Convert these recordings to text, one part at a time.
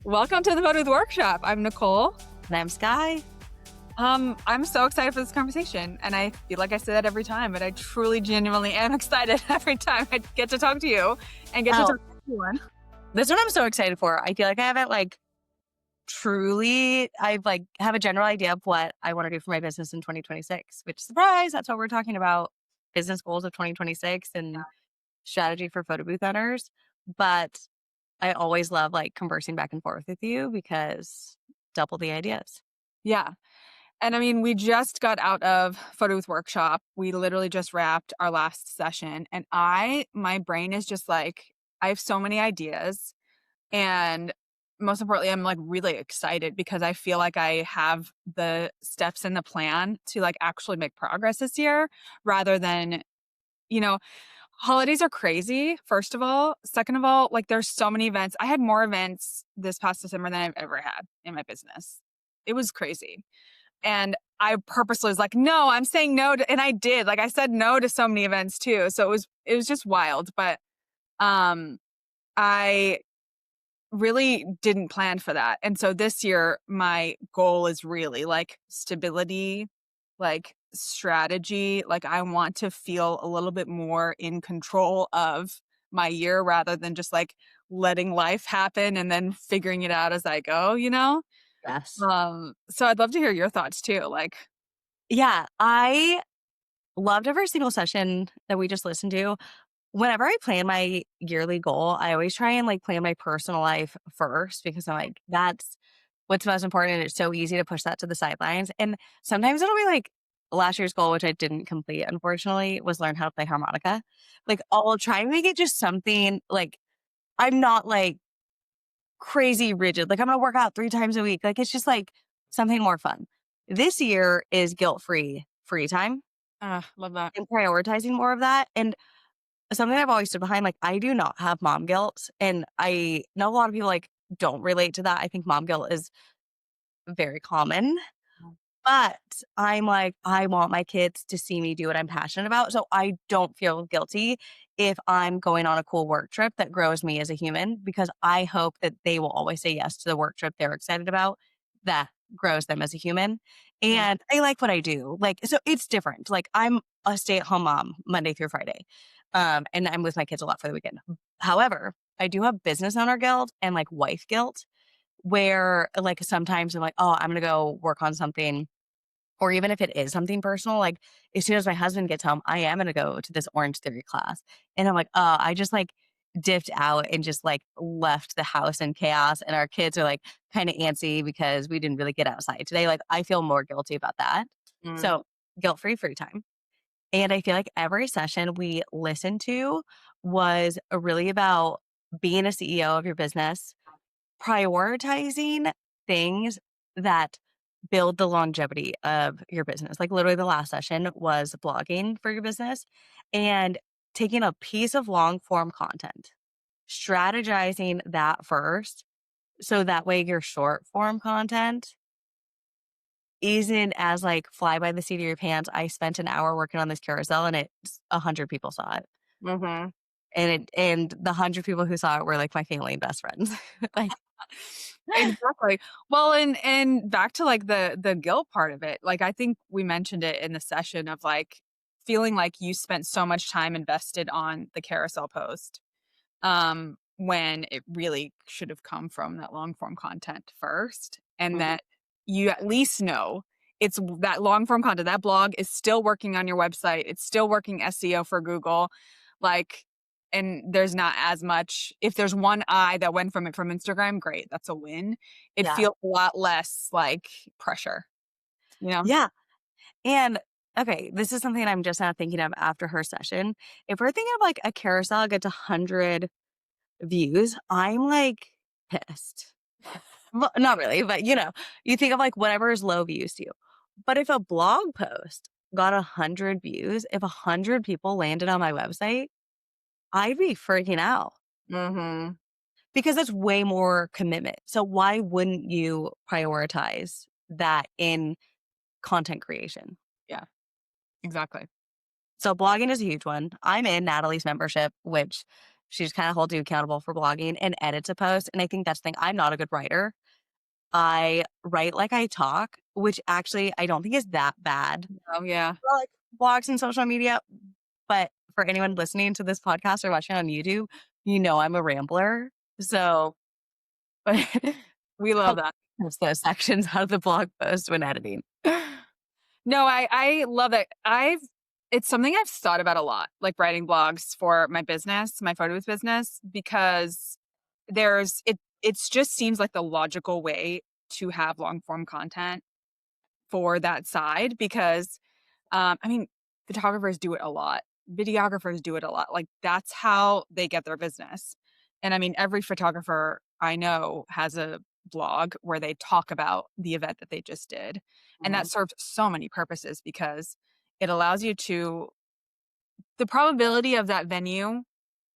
Welcome to the Photobooth workshop. I'm Nicole. And I'm Sky. I'm so excited for this conversation, and I feel like I say that every time, but I truly, genuinely am excited every time I get to talk to you and get to talk to everyone. This is what I'm so excited for. I feel like I haven't have a general idea of what I want to do for my business in 2026, which surprise, that's what we're talking about. Business goals of 2026 and strategy for photo booth owners. But I always love conversing back and forth with you because double the ideas. Yeah. And I mean, we just got out of Photobooth workshop. We literally just wrapped our last session, and my brain is just I have so many ideas. And most importantly, I'm really excited because I feel like I have the steps in the plan to actually make progress this year rather than, you know, holidays are crazy, first of all. Second of all, there's so many events. I had more events this past December than I've ever had in my business. It was crazy. And I purposely was like, no, I'm saying no to, and I did. I said no to so many events too. So it was just wild. But I really didn't plan for that. And so this year, my goal is really stability, strategy. I want to feel a little bit more in control of my year rather than just letting life happen and then figuring it out as I go. Yes. So I'd love to hear your thoughts too. Yeah, I loved every single session that we just listened to. Whenever I plan my yearly goal, I always try and plan my personal life first because I'm that's what's most important. And it's so easy to push that to the sidelines. And sometimes it'll be last year's goal, which I didn't complete, unfortunately, was learn how to play harmonica. I'll try and make it just something I'm not crazy rigid. I'm going to work out 3 times a week. It's just something more fun. This year is guilt-free free time Love that. and prioritizing more of that. And something I've always stood behind, I do not have mom guilt. And I know a lot of people don't relate to that. I think mom guilt is very common. But I'm I want my kids to see me do what I'm passionate about. So I don't feel guilty if I'm going on a cool work trip that grows me as a human, because I hope that they will always say yes to the work trip they're excited about that grows them as a human. Yeah. And I like what I do. So it's different. I'm a stay-at-home mom Monday through Friday. And I'm with my kids a lot for the weekend. However, I do have business owner guilt and wife guilt where sometimes I'm oh, I'm going to go work on something. Or even if it is something personal, as soon as my husband gets home, I am going to go to this Orange Theory class. And I'm I just dipped out and just left the house in chaos. And our kids are kind of antsy because we didn't really get outside today. I feel more guilty about that. Mm. So guilt-free free time. And I feel like every session we listened to was really about being a CEO of your business, prioritizing things that build the longevity of your business. Literally the last session was blogging for your business and taking a piece of long form content, strategizing that first. So that way your short form content isn't as fly by the seat of your pants. I spent an hour working on this carousel and 100 people saw it. Mm-hmm. And the 100 people who saw it were my family and best friends. Exactly. Well, and back to the guilt part of it. I think we mentioned it in the session of feeling like you spent so much time invested on the carousel post, when it really should have come from that long form content first, and Mhm. that you at least know it's that long form content. That blog is still working on your website. It's still working SEO for Google. Like, and there's not as much, if there's one eye that went from it from Instagram, great, that's a win. It Yeah. feels a lot less pressure, you know? Yeah. And okay, this is something I'm just now thinking of after her session. If we're thinking of a carousel gets 100 views, I'm pissed. Well, not really, but you think of whatever is low views to you. But if a blog post got 100 views, if 100 people landed on my website, I'd be freaking out Mm-hmm. because it's way more commitment. So why wouldn't you prioritize that in content creation? Yeah, exactly. So blogging is a huge one. I'm in Natalie's membership, which She just kind of holds you accountable for blogging and edits a post. And I think that's the thing. I'm not a good writer. I write like I talk, which actually I don't think is that bad Oh, yeah. for like blogs and social media. But for anyone listening to this podcast or watching on YouTube, I'm a rambler. So We love help that. post those sections out of the blog post when editing. No, I love it. It's something I've thought about a lot, like writing blogs for my business, my photo booth business, because it's just seems like the logical way to have long form content for that side because I mean, photographers do it a lot. Videographers do it a lot. Like that's how they get their business. And I mean, every photographer I know has a blog where they talk about the event that they just did. And that Mhm. serves so many purposes because it allows you to the probability of that venue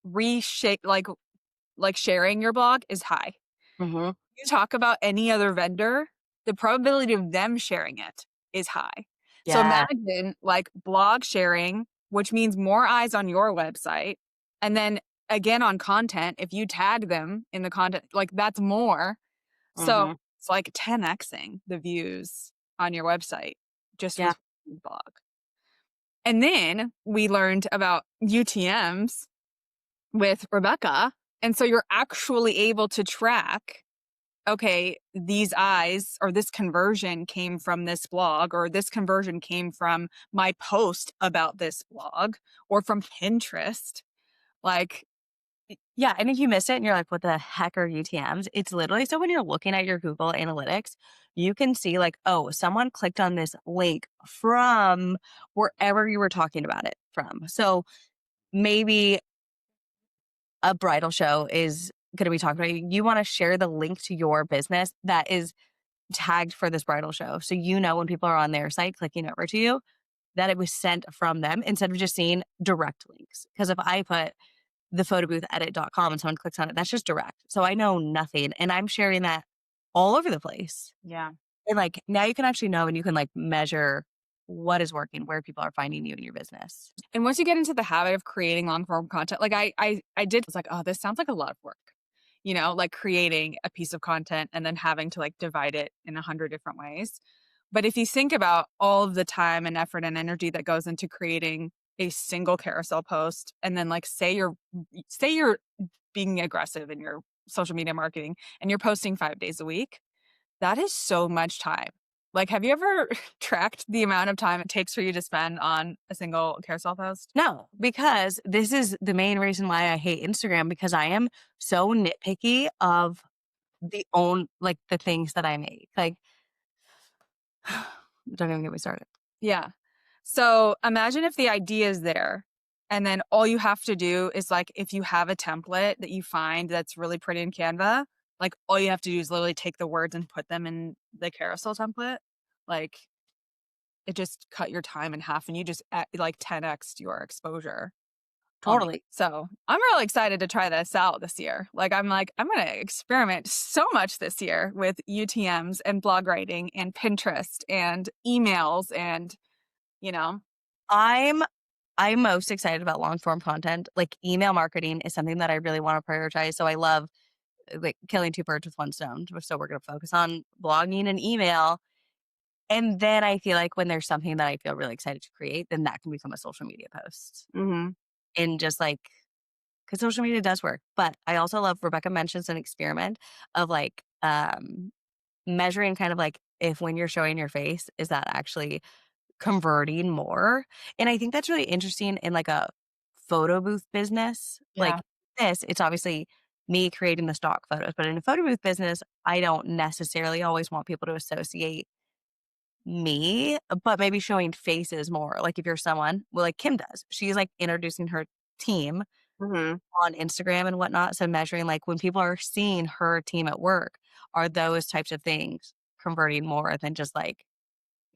reshape like sharing your blog is high. Mhm. You talk about any other vendor, the probability of them sharing it is high. So Yeah. imagine like blog sharing, which means more eyes on your website. And then again on content, if you tag them in the content, like that's more. So Mhm. it's like 10xing the views on your website just Yeah. with blog. And then we learned about UTMs with Rebecca. And so you're actually able to track okay, these eyes or this conversion came from this blog, or this conversion came from my post about this blog, or from Pinterest. Like, Yeah, and if you miss it and you're like, "What the heck are UTMs?" It's literally so when you're looking at your Google Analytics, you can see like, "Oh, someone clicked on this link from wherever you were talking about it from." So, maybe a bridal show is gonna be talking about you. You wanna share the link to your business that is tagged for this bridal show. So, when people are on their site clicking over to you, that it was sent from them instead of just seeing direct links. Because if I put thephotoboothodit.com and someone clicks on it, that's just direct. So I know nothing and I'm sharing that all over the place. yeah. And like now you can actually know and you can like measure what is working, where people are finding you in your business. And once you get into the habit of creating long form content, like I did, was like, oh, this sounds like a lot of work. Like creating a piece of content and then having to like divide it in 100 different ways. But if you think about all of the time and effort and energy that goes into creating a single carousel post, and then like say you're being aggressive in your social media marketing and you're posting 5 days a week, that is so much time. Like, have you ever tracked the amount of time it takes for you to spend on a single carousel post? No, because this is the main reason why I hate Instagram because I am so nitpicky of the things that I make. Like don't even get me started. Yeah. So imagine if the idea is there and then all you have to do is like if you have a template that you find that's really pretty in Canva, like all you have to do is literally take the words and put them in the carousel template. Like it just cut your time in half and you just like 10x your exposure. Totally. So I'm really excited to try this out this year. I'm going to experiment so much this year with UTMs and blog writing and Pinterest and emails and, you know, I'm I'm most excited about long form content. Like email marketing is something that I really want to prioritize. So I love like killing two birds with one stone. So we're going to focus on blogging and email. And then I feel like when there's something that I feel really excited to create, then that can become a social media post. mhm. And just like, because social media does work. But I also love Rebecca mentions an experiment of like measuring kind of like if when you're showing your face, is that actually converting more? And I think that's really interesting in like a photo booth business. Yeah. Like it's obviously me creating the stock photos, but in a photo booth business, I don't necessarily always want people to associate me, but maybe showing faces more. Like if you're someone, well, like Kim does, she's like introducing her team Mhm. on Instagram and whatnot. So measuring like when people are seeing her team at work, are those types of things converting more than just like,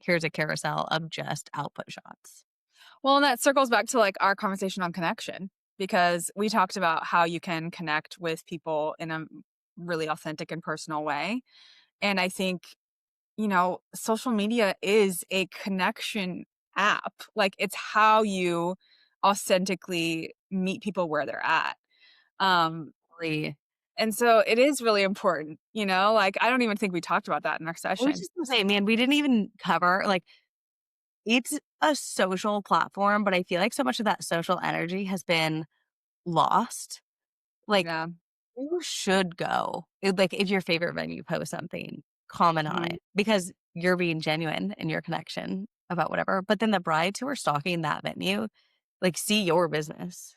here's a carousel of just output shots? Well, and that circles back to like our conversation on connection because we talked about how you can connect with people in a really authentic and personal way. And I think, social media is a connection app. Like it's how you authentically meet people where they're at. Um, Really. and so it is really important, like, I don't even think we talked about that in our I was session. just gonna say, man, we didn't even cover like it's a social platform, but I feel like so much of that social energy has been lost. Like, Yeah. you should go. Like, if your favorite venue posts something, comment on Mhm. it because you're being genuine in your connection about whatever. But then the brides who are stalking that venue, like, see your business.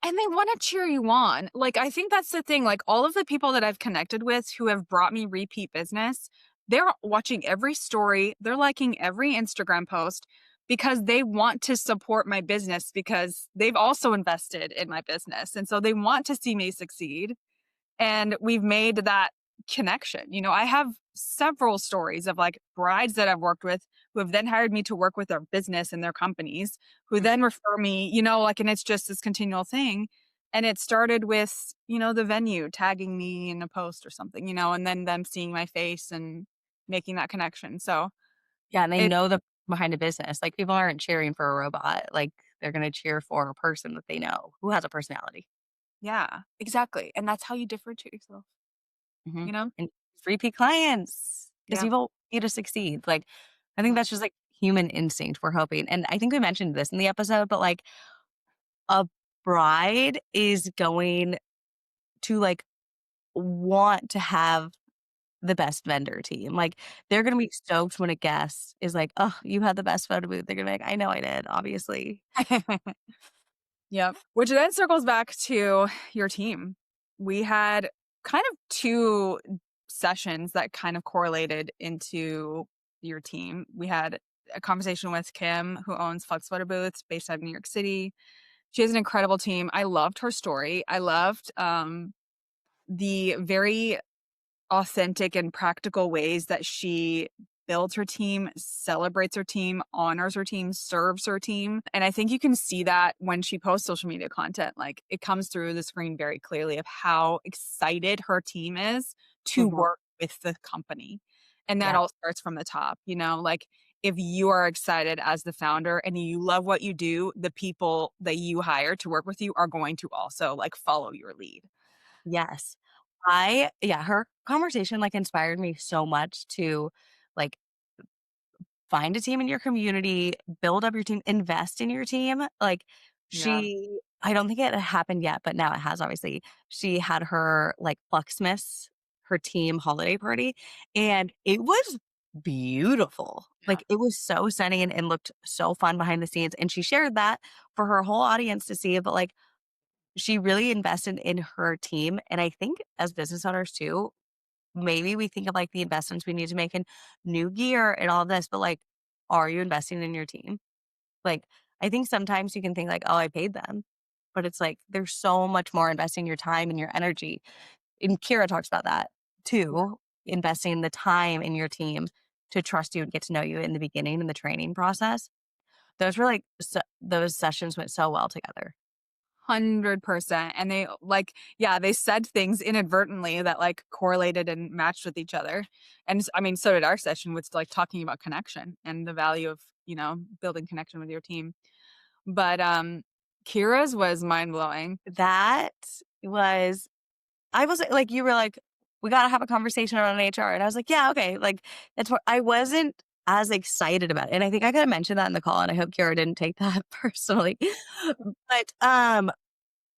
And they wanna cheer you on. Like, I think that's the thing, like, all of the people that I've connected with who have brought me repeat business, they're watching every story, they're liking every Instagram post because they want to support my business because they've also invested in my business, and so they want to see me succeed. And we've made that connection. I have several stories of like brides that I've worked with who have then hired me to work with their business and their companies, who Mhm. then refer me, like, and it's just this continual thing. And it started with, the venue tagging me in a post or something, and then them seeing my face and making that connection. So Yeah, and they it, know the behind a business. Like, people aren't cheering for a robot. Like, they're gonna cheer for a person that they know who has a personality. yeah, exactly. And that's how you differentiate yourself, Mhm. you know? And repeat clients because Yeah. people want you to succeed. Like, I think that's just, like, human instinct we're hoping, and I think we mentioned this in the episode, but, like, a bride is going to, like, want to have the best vendor team. Like, they're gonna be stoked when a guest is like, "Oh, you had the best photo booth." They're gonna be like, "I know I did, obviously." Yep. Which then circles back to your team. We had kind of 2 sessions that kind of correlated into your team. We had a conversation with Kim, who owns Flex Photo Booths based out of New York City. She has an incredible team. I loved her story. I loved, the very authentic and practical ways that she builds her team, celebrates her team, honors her team, serves her team. And I think you can see that when she posts social media content. Like it comes through the screen very clearly of how excited her team is to Mhm. work with the company. And that Yeah. all starts from the top, like if you are excited as the founder and you love what you do, the people that you hire to work with you are going to also like follow your lead. Yes. Her conversation, like, inspired me so much to, like, find a team in your community, build up your team, invest in your team. Like, Yeah. I don't think it happened yet, but now it has, obviously. She had her, like, Fluxmas, her team holiday party, and it was beautiful. Yeah. Like, it was so stunning and looked so fun behind the scenes, and she shared that for her whole audience to see, but, like, she really invested in her team, and I think as business owners too, maybe we think of, like, the investments we need to make in new gear and all of this, but, like, are you investing in your team? Like, I think sometimes you can think like, "Oh, I paid them," but it's like, there's so much more investing your time and your energy, and Kira talks about that too, investing the time in your team to trust you and get to know you in the beginning in the training process. Those were, like, those sessions went so well together. 100%. And they like, yeah, they said things inadvertently that like correlated and matched with each other. And I mean, so did our session with like talking about connection and the value of, building connection with your team. But Kira's was mind blowing. That was I was like, you were like, "We gotta have a conversation around HR," and I was like, "Yeah, okay." Like, that's what I wasn't as excited about it, and I think I coulda mentioned that in the call, and I hope Kiara didn't take that personally. But,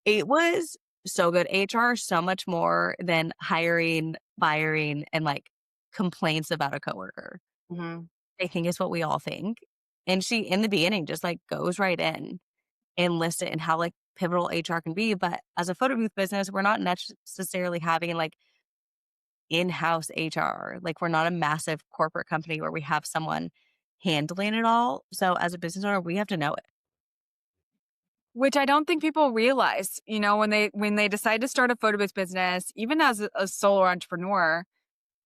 it was so good. HR is so much more than hiring, firing, and, like, complaints about a coworker. Mhm. I think is what we all think, and she, in the beginning, just, like, goes right in and list it and how, like, pivotal HR can be, but as a photo booth business, we're not necessarily having, like, in-house HR. Like, we're not a massive corporate company where we have someone handling it all. So as a business owner, we have to know it. Which I don't think people realize, when they decide to start a photo booth business, even as a solo entrepreneur,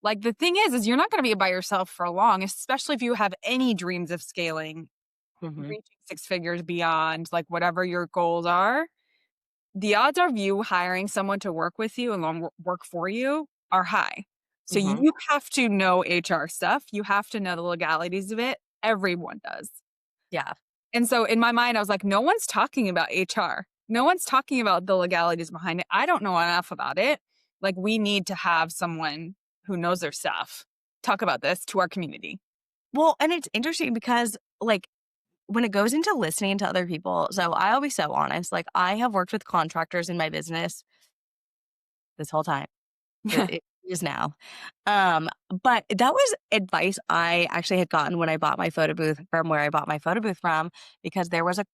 like the thing is you're not going to be by yourself for long, especially if you have any dreams of scaling, Mhm. reaching 6 figures beyond, like, whatever your goals are. The odds of you hiring someone to work with you and work for you are high. So Mhm. you have to know HR stuff. You have to know the legalities of it. Everyone does. Yeah. And so in my mind, I was like, no one's talking about HR. no one's talking about the legalities behind it. I don't know enough about it. Like, we need to have someone who knows their stuff talk about this to our community. Well, and it's interesting because, like, when it goes into listening to other people, so I'll be so honest, like, I have worked with contractors in my business this whole time. It is now. But that was advice I actually had gotten when I bought my photo booth from where I bought my photo booth from, because there was a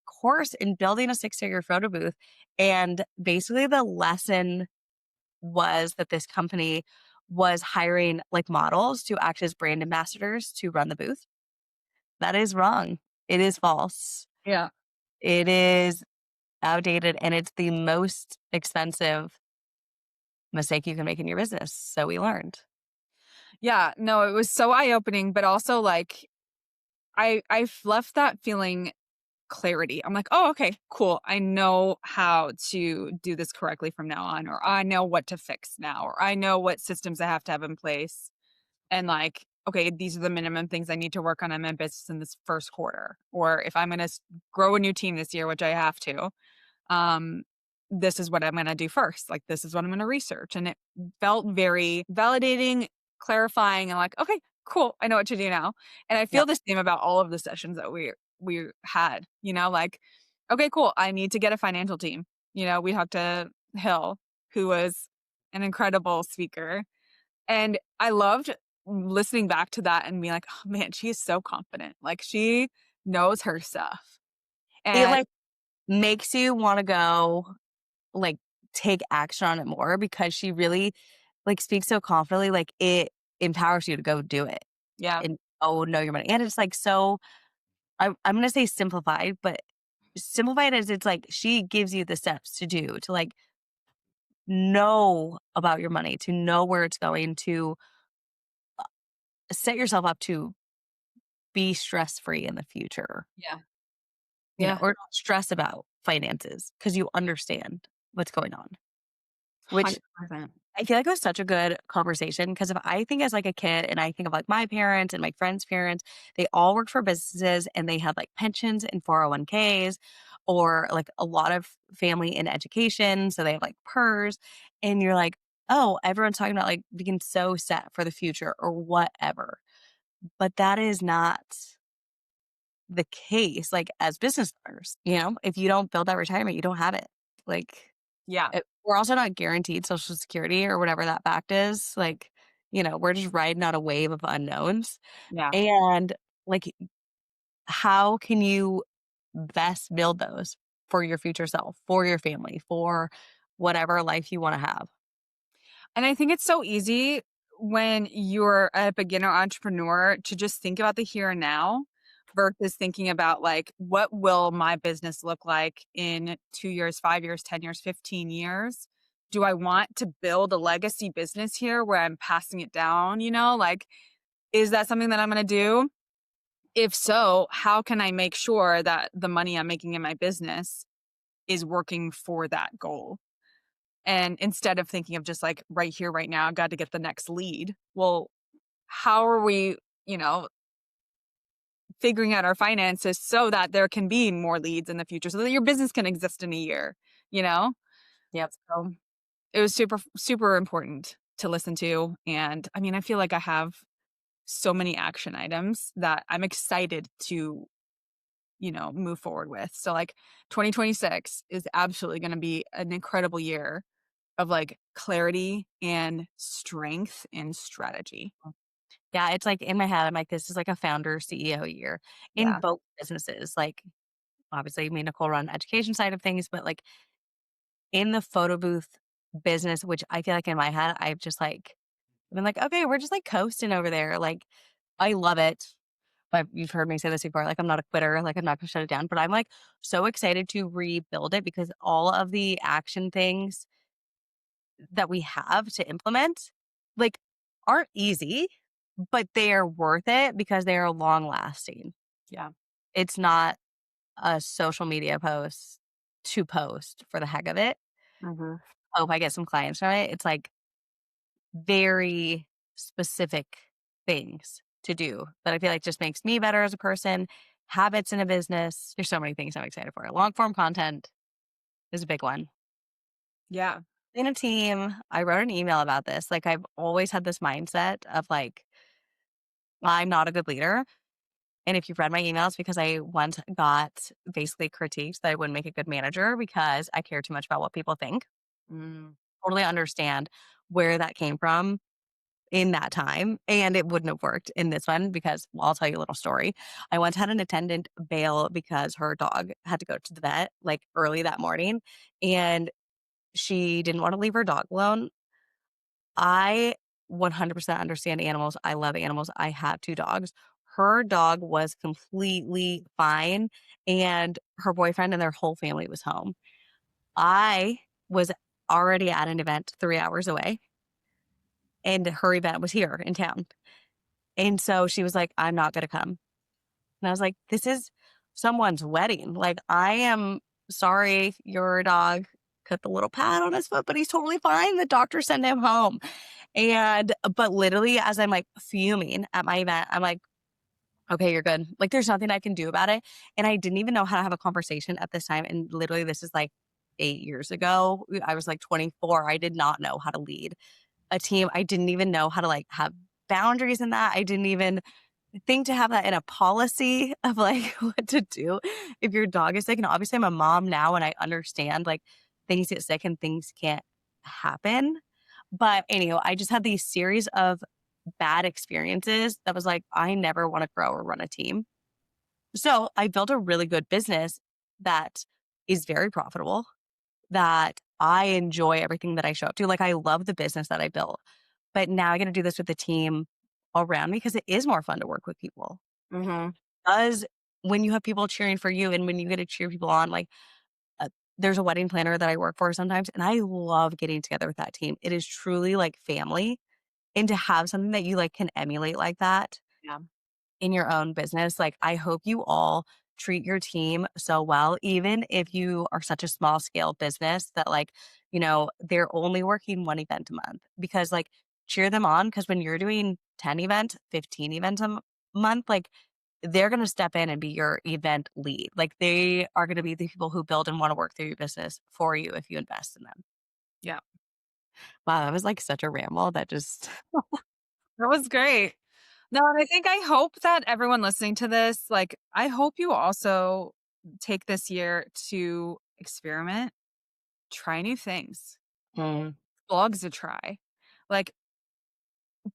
course in building a six-figure photo booth. And basically the lesson was that this company was hiring like models to act as brand ambassadors to run the booth. That is wrong. It is false. Yeah. It is outdated and it's the most expensive mistake you can make in your business. So we learned. Yeah, no, it was so eye-opening, but also, like, I've left that feeling clarity. I'm like, "Oh, okay, cool. I know how to do this correctly from now on," or "I know what to fix now," or "I know what systems I have to have in place." And, like, "Okay, these are the minimum things I need to work on in my business in this first quarter," or if I'm gonna grow a new team this year, which I have to, um, this is what I'm gonna do first. Like, this is what I'm gonna research. And it felt very validating, clarifying, and like, okay, cool. I know what to do now. And I feel Yep. the same about all of the sessions that we had, like, okay, cool. I need to get a financial team. We talked to Hill, who was an incredible speaker. And I loved listening back to that and being like, oh man, she is so confident. Like, she knows her stuff. It And like makes you want to go like take action on it more because she really like speaks so confidently, like it empowers you to go do it yeah, and oh know your money. And it's like so I'm gonna say simplified, but simplified as it's like she gives you the steps to do to like know about your money, to know where it's going, to set yourself up to be stress free in the future, yeah, yeah. or not stress about finances because you understand what's going on, which 100%. I feel like it was such a good conversation because if I think as like a kid and I think of like my parents and my friends' parents, they all worked for businesses and they had like pensions and 401ks or like a lot of family in education. So they have like PERS. And you're like, oh, everyone's talking about like being so set for the future or whatever. But that is not the case, like as business owners, if you don't build that retirement, you don't have it. Like Yeah, we're also not guaranteed Social Security or whatever that fact is. Like, we're just riding on a wave of unknowns. yeah. And like, how can you best build those for your future self, for your family, for whatever life you want to have? And I think it's so easy when you're a beginner entrepreneur to just think about the here and now versus thinking about, like, what will my business look like in 2 years, 5 years, 10 years, 15 years? Do I want to build a legacy business here where I'm passing it down, Like, is that something that I'm gonna do? If so, how can I make sure that the money I'm making in my business is working for that goal? And instead of thinking of just like right here, right now, got to get the next lead. Well, how are we, you know, figuring out our finances so that there can be more leads in the future so that your business can exist in a year, you know? Yep. So it was super, super important to listen to. And I mean, I feel like I have so many action items that I'm excited to, move forward with. So like 2026 is absolutely going to be an incredible year of, like, clarity and strength and strategy. Yeah. It's like in my head, I'm like, this is like a founder CEO year in Yeah. both businesses. Like, obviously, me and Nicole run education side of things, but like in the photo booth business, which I feel like in my head, I've just like, been like, okay, we're just like coasting over there. Like, I love it. But you've heard me say this before. Like, I'm not a quitter. Like, I'm not going to shut it down. But I'm like so excited to rebuild it because all of the action things that we have to implement, like, aren't easy, but they are worth it because they are long lasting. Yeah. It's not a social media post to post for the heck of it. Mhm. Hope I get some clients from it. It's like very specific things to do that I feel like just makes me better as a person, habits in a business. There's so many things I'm excited for. Long form content. is a big one. Yeah. In a team, I wrote an email about this. Like, I've always had this mindset of like, I'm not a good leader. And if you've read my emails, because I once got basically critiqued that I wouldn't make a good manager because I care too much about what people think. Mm. Totally understand where that came from in that time. And it wouldn't have worked in this one because, well, I'll tell you a little story. I once had an attendant bail because her dog had to go to the vet like early that morning and she didn't want to leave her dog alone. I 100% understand animals. I love animals. I have 2 dogs. Her dog was completely fine, and her boyfriend and their whole family was home. I was already at an event 3 hours away, and her event was here in town. And so she was like, "I'm not gonna come." And I was like, "This is someone's wedding. Like, I am sorry your dog cut the little pad on his foot, but he's totally fine. The doctor sent him home." And but literally as I'm, like, fuming at my event, I'm like, "Okay, you're good." Like, there's nothing I can do about it, and I didn't even know how to have a conversation at this time, and literally this is, like, 8 years ago. I was, like, 24. I did not know how to lead a team. I didn't even know how to, like, have boundaries in that. I didn't even think to have that in a policy of, like, what to do if your dog is sick, and obviously, I'm a mom now, and I understand, like, things get sick and things can't happen. But anyhow, I just had these series of bad experiences that was like, I never wanna grow or run a team. So, I built a really good business that is very profitable, that I enjoy everything that I show up to. Like, I love the business that I built, but now I gotta do this with the team around me because it is more fun to work with people. Mhm. Does when you have people cheering for you and when you get to cheer people on, like, uh, there's a wedding planner that I work for sometimes, and I love getting together with that team. It is truly like family, and to have something that you, like, can emulate like that Yeah. in your own business, like, I hope you all treat your team so well, even if you are such a small scale business that, like, they're only working 1 event a month because, like, cheer them on because when you're doing 10 events, 15 events a month, like, they're gonna step in and be your event lead. Like, they are gonna be the people who build and wanna work through your business for you if you invest in them. Yeah. Wow, that was, like, such a ramble that just That was great. No, and I think I hope that everyone listening to this, like, I hope you also take this year to experiment, try new things, Mm, blogs to try. Like,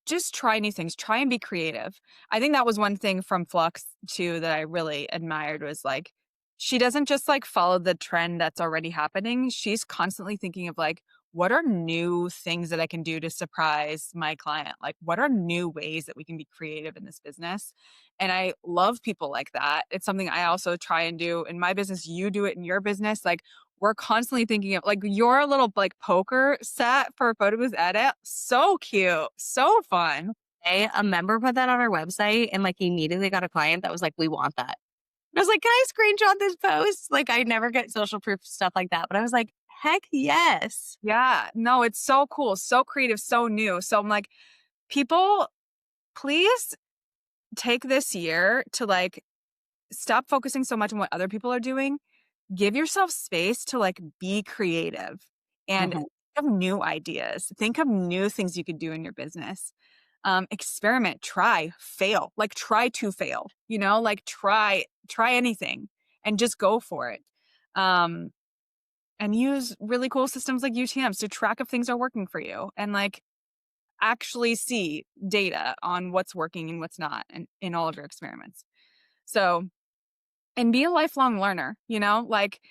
just try new things, try and be creative. I think that was one thing from Flux too that I really admired was like she doesn't just like follow the trend that's already happening. She's constantly thinking of like what are new things that I can do to surprise my client? Like what are new ways that we can be creative in this business? And I love people like that. It's something I also try and do in my business. You do it in your business. Like we're constantly thinking of like your little like poker set for a photo booth edit. So cute. So fun. a member put that on our website and, like, immediately got a client that was like, "We want that." I was like, "Can I screenshot this post?" Like, I never get social proof stuff like that, but I was like, "Heck yes." Yeah. No, it's so cool. So creative. So new. So I'm like, people, please take this year to like stop focusing so much on what other people are doing. Give yourself space to like be creative and think Mhm. of new ideas. Think of new things you could do in your business. Experiment, try, fail, like try to fail, like try anything and just go for it. Um, and use really cool systems like UTMs to track if things are working for you and like actually see data on what's working and what's not and in all of your experiments. So, and be a lifelong learner, like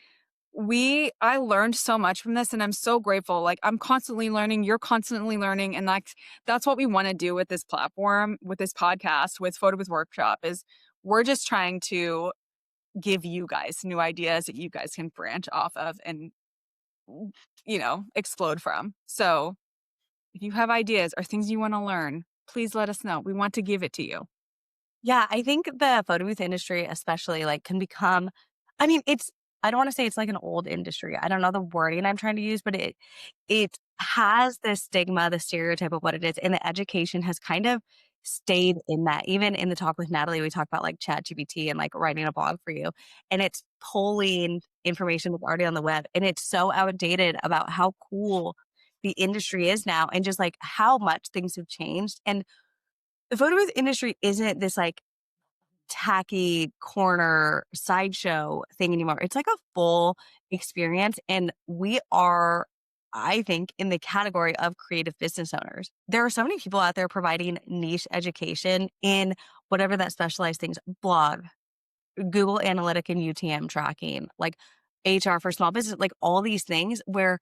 I learned so much from this and I'm so grateful. Like I'm constantly learning, you're constantly learning. And like that's what we want to do with this platform, with this podcast, with Photo Booth Workshop is we're just trying to give you guys new ideas that you guys can branch off of and explode from. So if you have ideas or things you want to learn, please let us know. We want to give it to you. Yeah, I think the photo booth industry especially, like, can become I mean, I don't wanna say it's like an old industry. I don't know the wording I'm trying to use, but it has this stigma, the stereotype of what it is, and the education has kind of stayed in that. Even in the talk with Natalie, we talk about like ChatGPT and like writing a blog for you. And it's pulling information that's already on the web. And it's so outdated about how cool the industry is now and just like how much things have changed. And the photo booth industry isn't this like tacky corner sideshow thing anymore. It's like a full experience. And we are, I think, in the category of creative business owners. There are so many people out there providing niche education in whatever that specialized things, blog, Google Analytic and UTM tracking, like HR for small business, like all these things where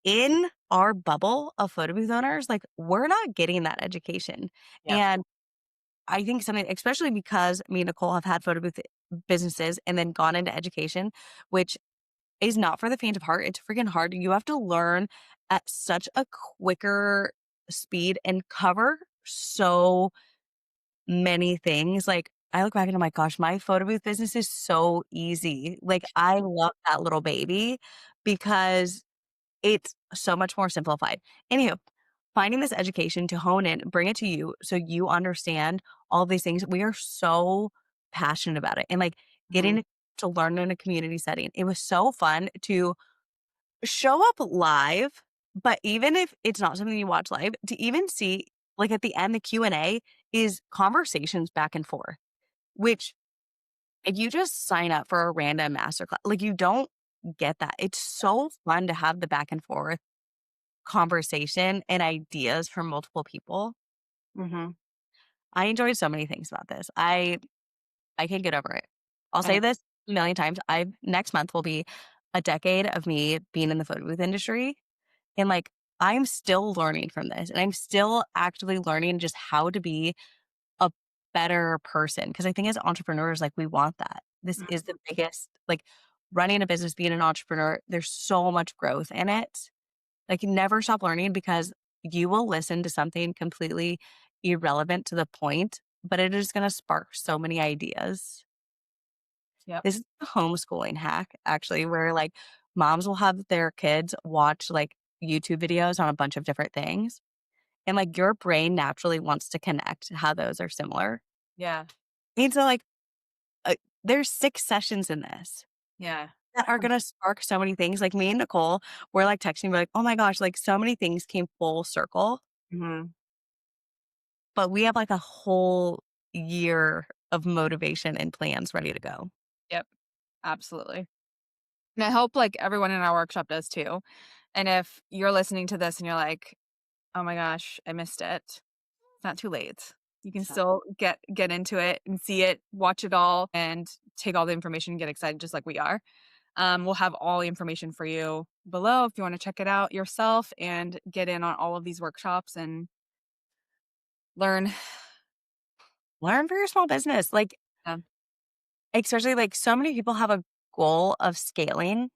in our bubble of photo booth owners, like we're not getting that education. Yep. And I think something, especially because me and Nicole have had photo booth businesses and then gone into education, which is not for the faint of heart. It's freaking hard. You have to learn at such a quicker speed and cover so many things. Like I look back and I'm like, gosh, my photo booth business is so easy. Like I love that little baby because it's so much more simplified. Anywho, finding this education to hone in, bring it to you so you understand all these things. We are so passionate about it and like Mhm. getting to learn in a community setting. It was so fun to show up live, but even if it's not something you watch live, to even see like at the end, the Q&A is conversations back and forth, which if you just sign up for a random masterclass, like you don't get that. It's so fun to have the back and forth conversation and ideas from multiple people. Mhm. I enjoyed so many things about this. I can't get over it. I'll I say this a million times. I next month will be a decade of me being in the photo booth industry. And like I'm still learning from this and I'm still actively learning just how to be a better person. Cause I think as entrepreneurs, like we want that. This is the biggest like running a business, being an entrepreneur, there's so much growth in it. Like, never stop learning because you will listen to something completely irrelevant to the point, but it is gonna spark so many ideas. Yep. This is a homeschooling hack, actually, where, like, moms will have their kids watch, like, YouTube videos on a bunch of different things, and, like, your brain naturally wants to connect how those are similar. Yeah. And so, like, uh, there's 6 sessions in this Yeah. that are gonna spark so many things. Like, me and Nicole, we're, like, texting, we're like, "Oh my gosh," like, so many things came full circle. Mhm. But we have, like, a whole year of motivation and plans ready to go. Yep. Absolutely. And I hope, like, everyone in our workshop does too. And if you're listening to this and you're like, "Oh my gosh, I missed it." It's not too late. You can So still get into it and see it, watch it all, and take all the information and get excited just like we are. We'll have all the information for you below if you wanna check it out yourself and get in on all of these workshops and learn. learn for your small business, like, Yeah. especially, like, so many people have a goal of scaling.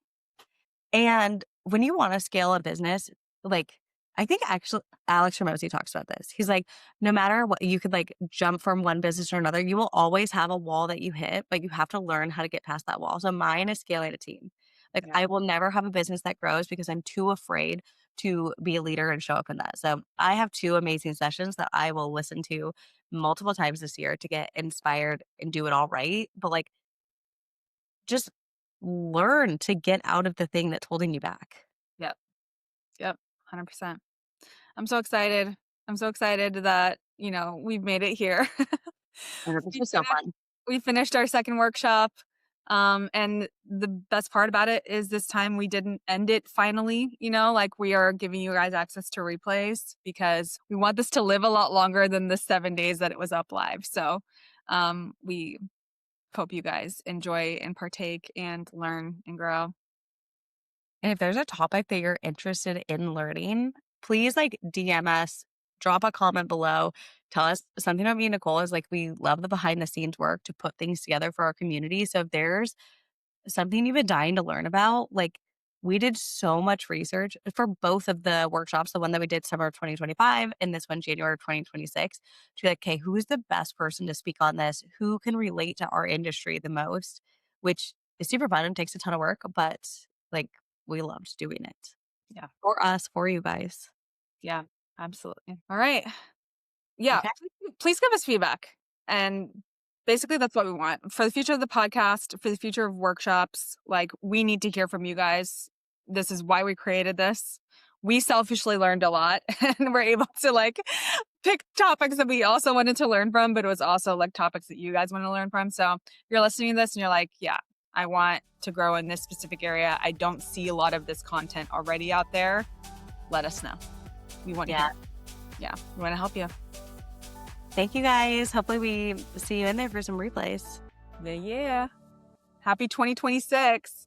And when you wanna scale a business, like, I think actually Alex Hormozi talks about this. He's like, no matter what, you could like jump from one business to another, you will always have a wall that you hit, but you have to learn how to get past that wall. So mine is scaling a team. Like Yeah. I will never have a business that grows because I'm too afraid to be a leader and show up in that. So I have 2 amazing sessions that I will listen to multiple times this year to get inspired and do it all right. But like just learn to get out of the thing that's holding you back. Yep. Yep. 100%. I'm so excited. I'm so excited that, we've made it here. And this We was so finished fun. we finished our second workshop, and the best part about it is this time we didn't end it finally, like, we are giving you guys access to replays because we want this to live a lot longer than the 7 days that it was up live, so, we hope you guys enjoy and partake and learn and grow. And if there's a topic that you're interested in learning, please like DM us, drop a comment below, tell us something about me and Nicole is like we love the behind the scenes work to put things together for our community. So if there's something you've been dying to learn about, like we did so much research for both of the workshops, the one that we did summer of 2025 and this one January of 2026, to be like, okay, who's the best person to speak on this? Who can relate to our industry the most? Which is super fun and takes a ton of work, but like we loved doing it Yeah. for us, for you guys. Yeah, absolutely. Alright. Yeah, Okay. please give us feedback. And basically, that's what we want for the future of the podcast, for the future of workshops. Like, we need to hear from you guys. This is why we created this. We selfishly learned a lot and we're able to like pick topics that we also wanted to learn from, but it was also like topics that you guys want to learn from. So if you're listening to this and you're like, yeah, I want to grow in this specific area. I don't see a lot of this content already out there. Let us know. We want to hear. Yeah, we want to help you. Thank you guys. Hopefully we see you in there for some replays. Yeah. Happy 2026.